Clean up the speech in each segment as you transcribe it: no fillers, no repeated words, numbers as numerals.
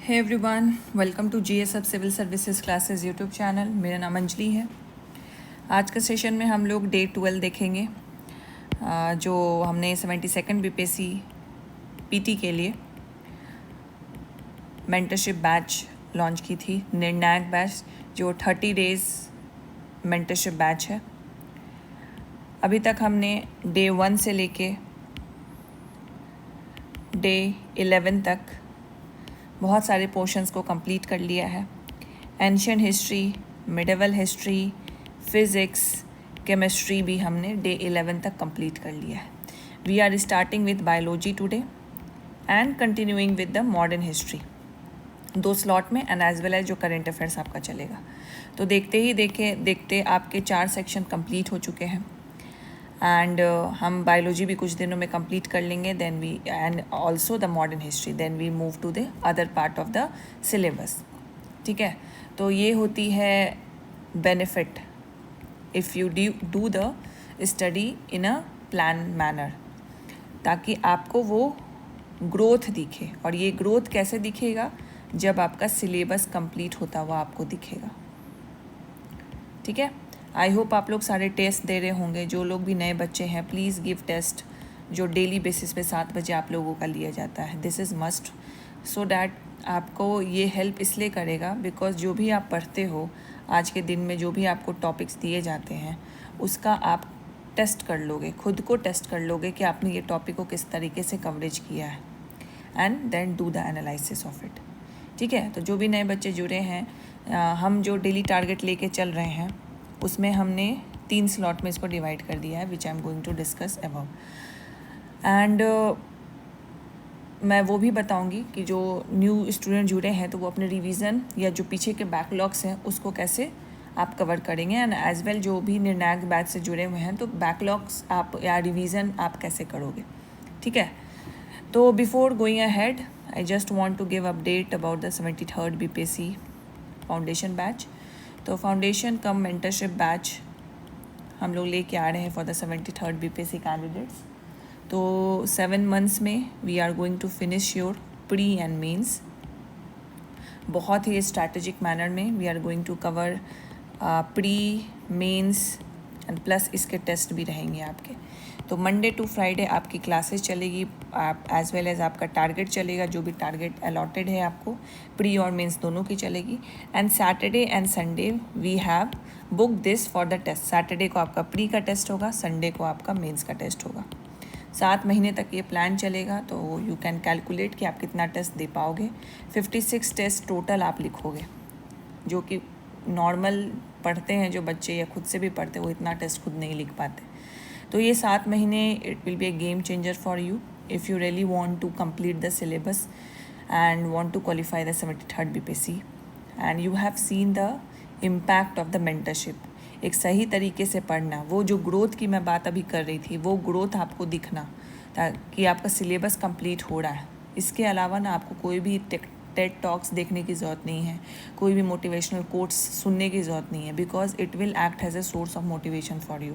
Hey everyone, welcome to GSF civil services classes YouTube channel. मेरा नाम अंजलि है। आज के सेशन में हम लोग डे 12 देखेंगे, जो हमने 72nd बीपीएससी पीटी के लिए मेंटरशिप बैच लॉन्च की थी, निर्णायक बैच, जो 30 डेज़ मेंटरशिप बैच है। अभी तक हमने डे 1 से लेके डे 11 तक बहुत सारे पोर्शंस को कंप्लीट कर लिया है। Ancient history, medieval history, physics, chemistry भी हमने डे 11 तक कंप्लीट कर लिया है। We are starting with biology today and continuing with the modern history, 2 slot में, एंड एज वेल एज जो करेंट अफेयर्स आपका चलेगा। तो देखते आपके 4 सेक्शन कंप्लीट हो चुके हैं एंड हम बायोलॉजी भी कुछ दिनों में कंप्लीट कर लेंगे, then we and also the modern history, then we move to the other part of the syllabus. ठीक है, तो ये होती है benefit if you do the study in a plan manner, ताकि आपको वो ग्रोथ दिखे। और ये ग्रोथ कैसे दिखेगा? जब आपका सिलेबस कंप्लीट होता हुआ आपको दिखेगा। ठीक है, आई होप आप लोग सारे टेस्ट दे रहे होंगे। जो लोग भी नए बच्चे हैं, प्लीज़ गिव टेस्ट, जो डेली बेसिस पे 7 बजे आप लोगों का लिया जाता है। This is must, so that आपको ये हेल्प इसलिए करेगा बिकॉज जो भी आप पढ़ते हो आज के दिन में, जो भी आपको टॉपिक्स दिए जाते हैं, उसका आप टेस्ट कर लोगे, खुद को टेस्ट कर लोगे कि आपने ये टॉपिक को किस तरीके से कवरेज किया है, and then do the analysis of it. ठीक है, तो जो भी नए बच्चे जुड़े हैं, हम जो डेली टारगेट लेके चल रहे हैं उसमें हमने 3 स्लॉट में इसको डिवाइड कर दिया है, which I am going to discuss about. And मैं वो भी बताऊंगी कि जो न्यू स्टूडेंट जुड़े हैं तो वो अपने रिवीजन या जो पीछे के बैकलॉग्स हैं उसको कैसे आप कवर करेंगे, एंड एज वेल जो भी निर्णायक बैच से जुड़े हुए हैं तो बैकलॉग्स आप या रिवीजन आप कैसे करोगे। ठीक है, तो before going ahead I just want to give update about the 73rd BPSC foundation batch. तो फाउंडेशन कम मेंटरशिप बैच हम लोग लेके आ रहे हैं for the 73rd BPSC candidates. तो 7 मंथ्स में we are going to finish your pre and mains. बहुत ही स्ट्रैटेजिक मैनर में we are going to cover pre, mains and plus इसके टेस्ट भी रहेंगे आपके। तो मंडे टू फ्राइडे आपकी क्लासेस चलेगी, आप एज वेल एज आपका टारगेट चलेगा, जो भी टारगेट अलॉटेड है आपको, प्री और मेंस दोनों की चलेगी। And Saturday and Sunday we have book this for the test. Saturday को आपका प्री का टेस्ट होगा, संडे को आपका मेंस का टेस्ट होगा। 7 महीने तक ये प्लान चलेगा, तो यू कैन कैलकुलेट कि आप कितना टेस्ट दे पाओगे। 56 टेस्ट टोटल आप लिखोगे, जो कि नॉर्मल पढ़ते हैं जो बच्चे या खुद से भी पढ़ते हैं वो इतना टेस्ट खुद नहीं लिख पाते। तो ये 7 महीने it will be a game changer for you if you really want to complete the syllabus and want to qualify the 73rd BPSC, and you have seen the impact of the mentorship. एक सही तरीके से पढ़ना, वो जो growth की मैं बात अभी कर रही थी, वो ग्रोथ आपको दिखना, ताकि आपका सिलेबस कंप्लीट हो रहा है। इसके अलावा ना आपको कोई भी टेड टॉक्स देखने की ज़रूरत नहीं है, कोई भी मोटिवेशनल कोट्स सुनने की ज़रूरत नहीं है, because it will act as a source of motivation for you,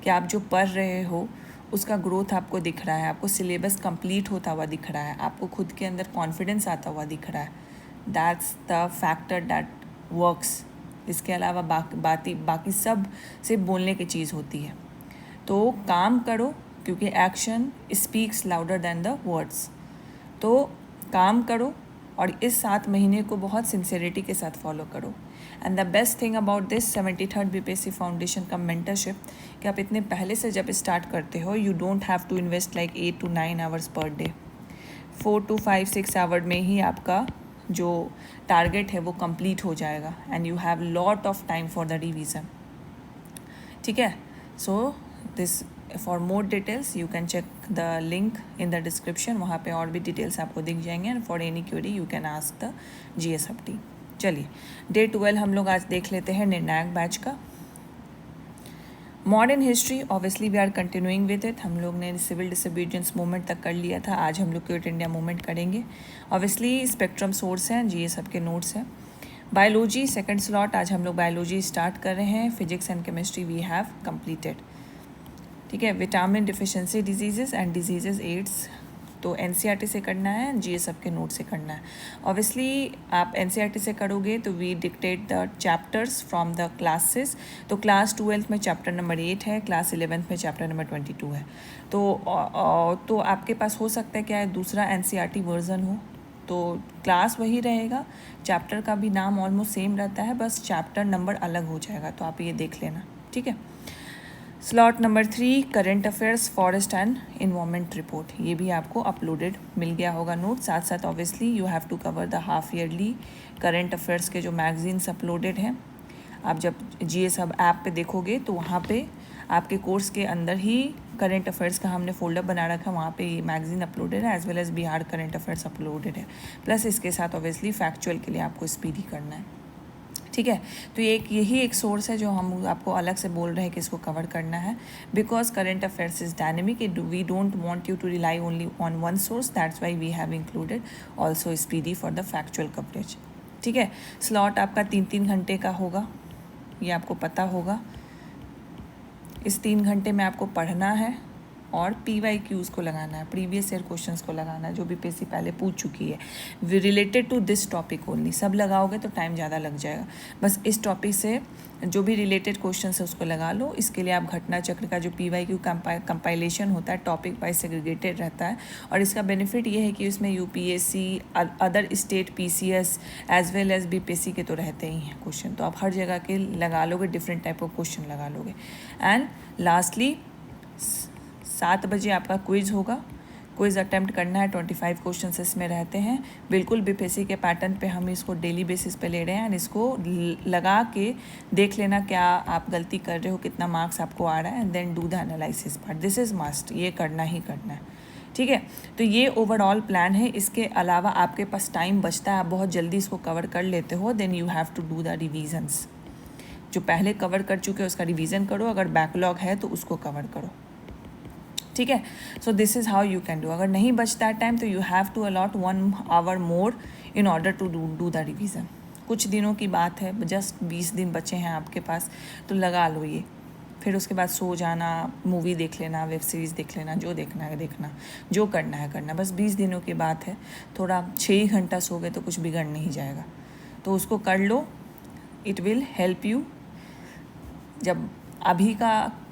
कि आप जो पढ़ रहे हो उसका ग्रोथ आपको दिख रहा है, आपको सिलेबस कंप्लीट होता हुआ दिख रहा है, आपको खुद के अंदर कॉन्फिडेंस आता हुआ दिख रहा है। That's the factor that works. इसके अलावा बाकी सब सिर्फ बोलने की चीज़ होती है। तो काम करो, क्योंकि action speaks louder than the words. तो काम करो और इस 7 महीने को बहुत सिंसेरिटी के साथ फॉलो करो। And the best thing about this 73rd BPSC foundation का मेंटरशिप, कि आप इतने पहले से जब स्टार्ट करते हो, you don't have to invest like 8 to 9 hours पर डे। 4 to 5, 6 आवर में ही आपका जो टारगेट है वो कंप्लीट हो जाएगा, and you have lot of time for the revision. ठीक है, so this for more details you can check the link in the description, वहाँ पे और भी डिटेल्स आपको दिख जाएंगे, and for any query you can ask the GSF team. चलिए, डे 12 हम लोग आज देख लेते हैं निर्णायक बैच का। Modern history obviously we are continuing with it. हम लोग ने सिविल डिसोबीडियंस मूवमेंट तक कर लिया था, आज हम लोग क्विट इंडिया मूवमेंट करेंगे। ऑब्वियसली स्पेक्ट्रम सोर्स हैं, जीएसएफ के नोट्स हैं। बायोलॉजी सेकंड स्लॉट, आज हम लोग बायोलॉजी स्टार्ट कर रहे हैं। Physics and chemistry we have completed. ठीक है, vitamin deficiency diseases and diseases AIDS, तो एनसीईआरटी से करना है, जीएसएफ के नोट से करना है। ऑब्वियसली आप एनसीईआरटी से करोगे तो we dictate the chapters from the classes. तो क्लास 12th में चैप्टर नंबर 8 है, क्लास 11th में चैप्टर नंबर 22 है। तो आपके पास हो सकता है क्या है दूसरा एनसीईआरटी वर्जन हो, तो क्लास वही रहेगा, चैप्टर का भी नाम ऑलमोस्ट सेम रहता है, बस चैप्टर नंबर अलग हो जाएगा। तो आप ये देख लेना, ठीक है। Slot number 3 current affairs forest and environment report, ये भी आपको अपलोडेड मिल गया होगा नोट। साथ साथ obviously you have to cover the half yearly current affairs के जो मैगजीन्स अपलोडेड हैं। आप जब GShub ऐप पे देखोगे तो वहाँ पे आपके कोर्स के अंदर ही करंट अफेयर्स का हमने फोल्डर बना रखा है, वहाँ पे ये मैगजीन अपलोडेड है, as well as Bihar current affairs uploaded है। प्लस इसके साथ ऑब्वियसली फैक्चुअल के लिए आपको स्पीडी करना है, ठीक है। तो यही एक सोर्स है जो हम आपको अलग से बोल रहे हैं कि इसको कवर करना है, because current affairs is dynamic, we don't want you to rely only on one source, that's why we have included also Speedy for the factual coverage, ठीक है। स्लॉट आपका 3-3 घंटे का होगा, ये आपको पता होगा। इस 3 घंटे में आपको पढ़ना है और PYQs को लगाना है, प्रीवियस ईयर क्वेश्चंस को लगाना है जो बीपीएससी पहले पूछ चुकी है, related to this topic only. सब लगाओगे तो टाइम ज़्यादा लग जाएगा, बस इस टॉपिक से जो भी रिलेटेड क्वेश्चन है उसको लगा लो। इसके लिए आप घटना चक्र का जो PYQ कंपाइलेशन होता है टॉपिक वाइज सेग्रीगेटेड रहता है, और इसका बेनिफिट ये है कि उसमें UPSC, other state PCS as well as BPSC के तो रहते ही हैं क्वेश्चन, तो आप हर जगह के लगा लोगे, डिफरेंट टाइप ऑफ क्वेश्चन लगा लोगे। एंड लास्टली 7 बजे आपका क्विज़ होगा, क्विज़ अटेम्प्ट करना है, 25 क्वेश्चन इसमें रहते हैं। बिल्कुल बीपीएससी के पैटर्न पे हम इसको डेली बेसिस पे ले रहे हैं, एंड इसको लगा के देख लेना क्या आप गलती कर रहे हो, कितना मार्क्स आपको आ रहा है, and then do the analysis part. This is must, ये करना ही करना है, ठीक है। तो ये ओवरऑल प्लान है। इसके अलावा आपके पास टाइम बचता है, आप बहुत जल्दी इसको कवर कर लेते हो, then you have to do the revisions. जो पहले कवर कर चुके हो उसका रिविज़न करो, अगर बैकलॉग है तो उसको कवर करो, ठीक है। So this is how you can do. अगर नहीं बचता है टाइम तो you have to allot 1 hour more in order to do the revision. कुछ दिनों की बात है, जस्ट 20 दिन बचे हैं आपके पास, तो लगा लो ये। फिर उसके बाद सो जाना, मूवी देख लेना, वेब सीरीज़ देख लेना, जो देखना है देखना, जो करना है करना, बस 20 दिनों की बात है। थोड़ा 6 घंटा सो गए तो कुछ बिगड़ नहीं जाएगा, तो उसको कर लो, इट विल हेल्प यू। जब अभी का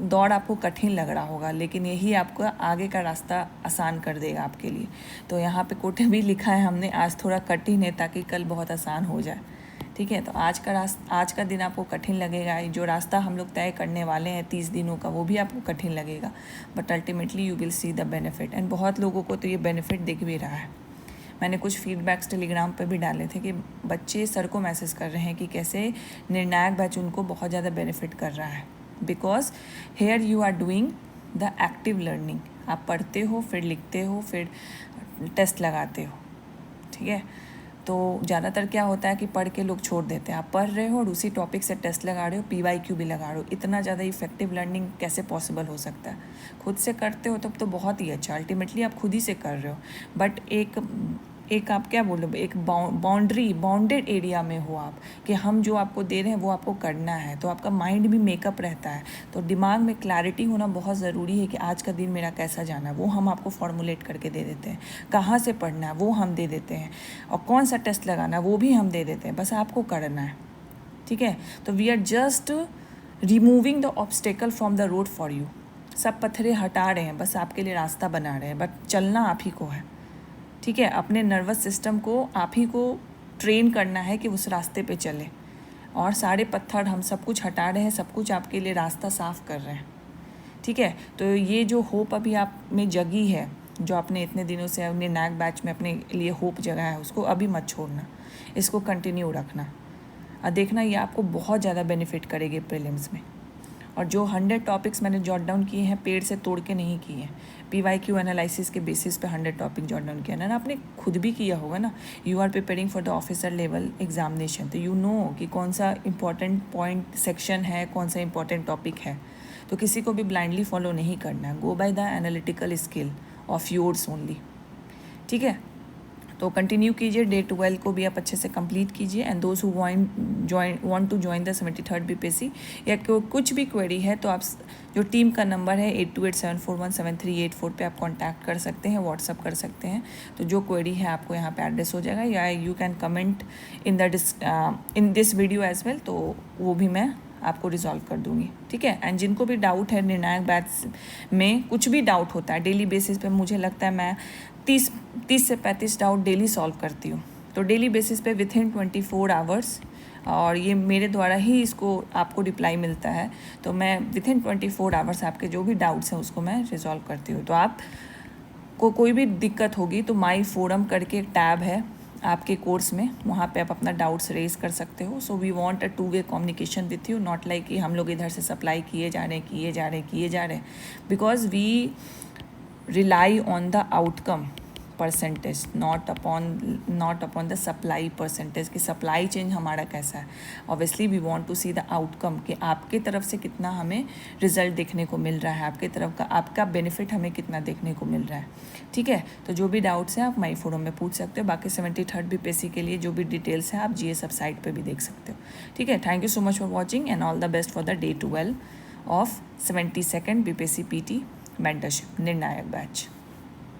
दौड़ आपको कठिन लग रहा होगा, लेकिन यही आपको आगे का रास्ता आसान कर देगा आपके लिए। तो यहाँ पे कोटे भी लिखा है हमने, आज थोड़ा कठिन है ताकि कल बहुत आसान हो जाए, ठीक है। तो आज का दिन आपको कठिन लगेगा, जो रास्ता हम लोग तय करने वाले हैं 30 दिनों का, वो भी आपको कठिन लगेगा, but ultimately you will see the benefit. And बहुत लोगों को तो ये बेनिफिट दिख भी रहा है। मैंने कुछ फीडबैक्स टेलीग्राम पे भी डाले थे कि बच्चे सर को मैसेज कर रहे हैं कि कैसे निर्णायक बैच उनको बहुत ज़्यादा बेनिफिट कर रहा है, because here you are doing the active learning. आप पढ़ते हो, फिर लिखते हो, फिर टेस्ट लगाते हो, ठीक है। तो ज़्यादातर क्या होता है कि पढ़ के लोग छोड़ देते हैं, आप पढ़ रहे हो और उसी टॉपिक से टेस्ट लगा रहे हो, PYQ भी लगा रहे हो। इतना ज़्यादा इफेक्टिव लर्निंग कैसे पॉसिबल हो सकता है? खुद से करते हो तब तो बहुत ही अच्छा, अल्टीमेटली आप खुद ही से कर रहे हो, बट एक आप क्या बोलो, एक बाउंडेड एरिया में हो आप, कि हम जो आपको दे रहे हैं वो आपको करना है, तो आपका माइंड भी मेकअप रहता है। तो दिमाग में क्लैरिटी होना बहुत ज़रूरी है कि आज का दिन मेरा कैसा जाना है, वो हम आपको फॉर्मुलेट करके दे देते हैं। कहाँ से पढ़ना है वो हम दे देते हैं, और कौन सा टेस्ट लगाना है वो भी हम दे देते हैं, बस आपको करना है, ठीक है। तो we are just removing the obstacle from the road for you. सब पत्थरे हटा रहे हैं, बस आपके लिए रास्ता बना रहे हैं, बट चलना आप ही को है, ठीक है। अपने नर्वस सिस्टम को आप ही को ट्रेन करना है कि उस रास्ते पे चले, और सारे पत्थर हम सब कुछ हटा रहे हैं, सब कुछ आपके लिए रास्ता साफ कर रहे हैं, ठीक है। तो ये जो होप अभी आप में जगी है, जो आपने इतने दिनों से अपने NAC बैच में अपने लिए होप जगा है, उसको अभी मत छोड़ना, इसको कंटिन्यू रखना, और देखना ये आपको बहुत ज़्यादा बेनिफिट करेगी प्रीलिम्स में। और जो 100 टॉपिक्स मैंने जॉट डाउन किए हैं, पेड़ से तोड़ के नहीं किए हैं, PYQ एनालिसिस के बेसिस पे 100 टॉपिक जॉट डाउन किया ना, आपने खुद भी किया होगा ना। You are preparing for the officer level examination, तो यू नो कि कौन सा इंपॉर्टेंट पॉइंट सेक्शन है, कौन सा इंपॉर्टेंट टॉपिक है। तो किसी को भी ब्लाइंडली फॉलो नहीं करना, go by the analytical skill of yours only, ठीक है। तो कंटिन्यू कीजिए, डे 12 को भी आप अच्छे से कंप्लीट कीजिए। And those who want to join the 73rd BPSC या कुछ भी क्वेरी है तो आप जो टीम का नंबर है 8287417384 पे आप कांटेक्ट कर सकते हैं, व्हाट्सअप कर सकते हैं। तो जो क्वेरी है आपको यहाँ पे एड्रेस हो जाएगा, या you can comment in this video as well, तो वो भी मैं आपको रिजॉल्व कर दूंगी, ठीक है। एंड जिनको भी डाउट है निर्णायक बैच में, कुछ भी डाउट होता है डेली बेसिस पे, मुझे लगता है मैं 30 से 35 डाउट डेली सॉल्व करती हूँ। तो डेली बेसिस पे विथिन 24 आवर्स, और ये मेरे द्वारा ही इसको आपको रिप्लाई मिलता है, तो मैं विथिन 24 आवर्स आपके जो भी डाउट्स हैं उसको मैं रिजॉल्व करती हूँ। तो आप को कोई भी दिक्कत होगी तो माई फोरम करके एक टैब है आपके कोर्स में, वहाँ पे आप अपना डाउट्स रेज कर सकते हो। सो वी वांट अ 2-वे communication with you, not like कि हम लोग इधर से सप्लाई किए जा रहे हैं, because we rely on the outcome percentage, not upon the supply percentage, कि सप्लाई चेंज हमारा कैसा है। Obviously we want to see the outcome, कि आपके तरफ से कितना हमें रिजल्ट देखने को मिल रहा है, आपके तरफ का आपका बेनिफिट हमें कितना देखने को मिल रहा है, ठीक है। तो जो भी डाउट्स हैं आप माई फोरम में पूछ सकते हो। बाकी 73rd बीपीएससी के लिए जो भी डिटेल्स है आप GS सब साइट पर भी देख सकते हो, ठीक है। Thank you so much for watching and all the best for the day 12 of 72nd BPSC PT mentorship निर्णायक बैच।